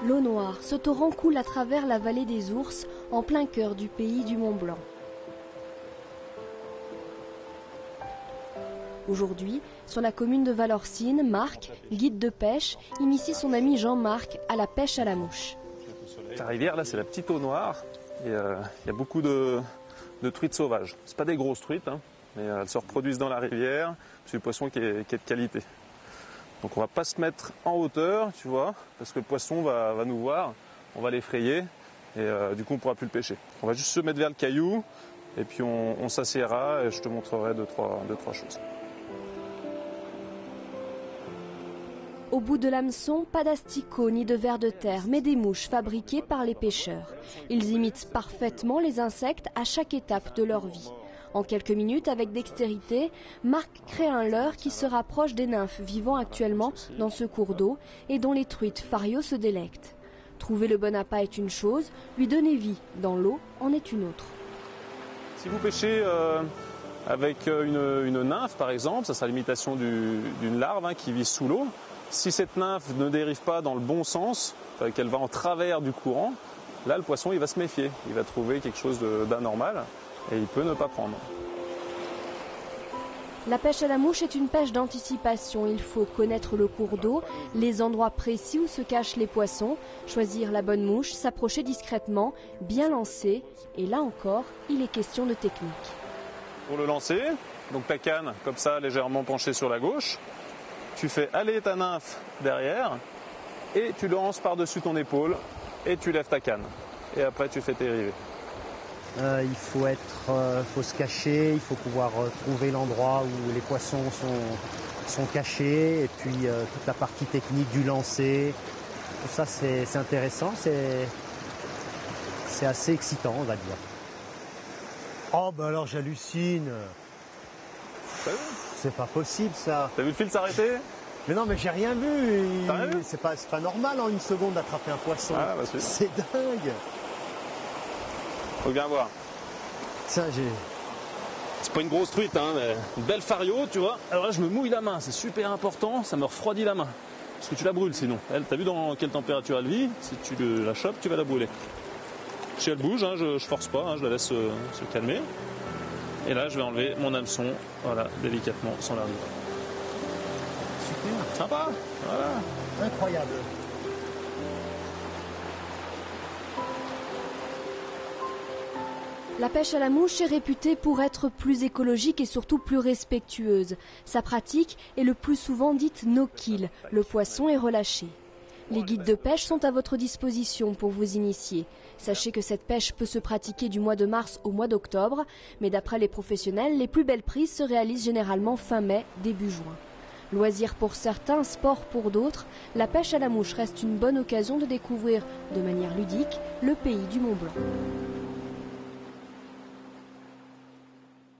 L'eau noire, ce torrent coule à travers la vallée des Ours, en plein cœur du pays du Mont Blanc. Aujourd'hui, sur la commune de Valorcine, Marc, guide de pêche, initie son ami Jean-Marc à la pêche à la mouche. La rivière, là, c'est la petite eau noire. Et il y a beaucoup de truites sauvages. Ce pas des grosses truites, hein, mais elles se reproduisent dans la rivière. C'est du poisson qui est de qualité. Donc on va pas se mettre en hauteur, tu vois, parce que le poisson va nous voir, on va l'effrayer et du coup on pourra plus le pêcher. On va juste se mettre vers le caillou et puis on s'assiera et je te montrerai deux, trois choses. Au bout de l'hameçon, pas d'asticots ni de vers de terre, mais des mouches fabriquées par les pêcheurs. Ils imitent parfaitement les insectes à chaque étape de leur vie. En quelques minutes, avec dextérité, Marc crée un leurre qui se rapproche des nymphes vivant actuellement dans ce cours d'eau et dont les truites Fario se délectent. Trouver le bon appât est une chose, lui donner vie dans l'eau en est une autre. Si vous pêchez avec une nymphe par exemple, ça sera l'imitation d'une larve qui vit sous l'eau. Si cette nymphe ne dérive pas dans le bon sens, qu'elle va en travers du courant, là le poisson il va se méfier, il va trouver quelque chose d'anormal. Et il peut ne pas prendre. La pêche à la mouche est une pêche d'anticipation. Il faut connaître le cours d'eau, les endroits précis où se cachent les poissons, choisir la bonne mouche, s'approcher discrètement, bien lancer. Et là encore, il est question de technique. Pour le lancer, donc ta canne comme ça légèrement penchée sur la gauche, tu fais aller ta nymphe derrière et tu lances par-dessus ton épaule et tu lèves ta canne. Et après tu fais tes rivets. Il faut se cacher, il faut pouvoir trouver l'endroit où les poissons sont cachés et puis toute la partie technique du lancer. Tout ça c'est intéressant, c'est assez excitant on va dire. Oh bah alors j'hallucine. C'est pas possible ça. T'as vu le fil s'arrêter? Mais non mais j'ai rien vu. T'as rien vu? C'est pas normal en une seconde d'attraper un poisson. Ah, bah, c'est dingue. Faut bien voir. Ça, c'est pas une grosse truite, hein, mais une belle fario, tu vois. Alors là, je me mouille la main, c'est super important, ça me refroidit la main. Parce que tu la brûles sinon. Elle, t'as vu dans quelle température elle vit? Si tu la chopes, tu vas la brûler. Si elle bouge, hein, je force pas, hein, je la laisse se calmer. Et là, je vais enlever mon hameçon, voilà, délicatement, sans la rive. Super. Sympa, voilà. Incroyable. La pêche à la mouche est réputée pour être plus écologique et surtout plus respectueuse. Sa pratique est le plus souvent dite no-kill, le poisson est relâché. Les guides de pêche sont à votre disposition pour vous initier. Sachez que cette pêche peut se pratiquer du mois de mars au mois d'octobre, mais d'après les professionnels, les plus belles prises se réalisent généralement fin mai, début juin. Loisir pour certains, sport pour d'autres, la pêche à la mouche reste une bonne occasion de découvrir de manière ludique le pays du Mont Blanc.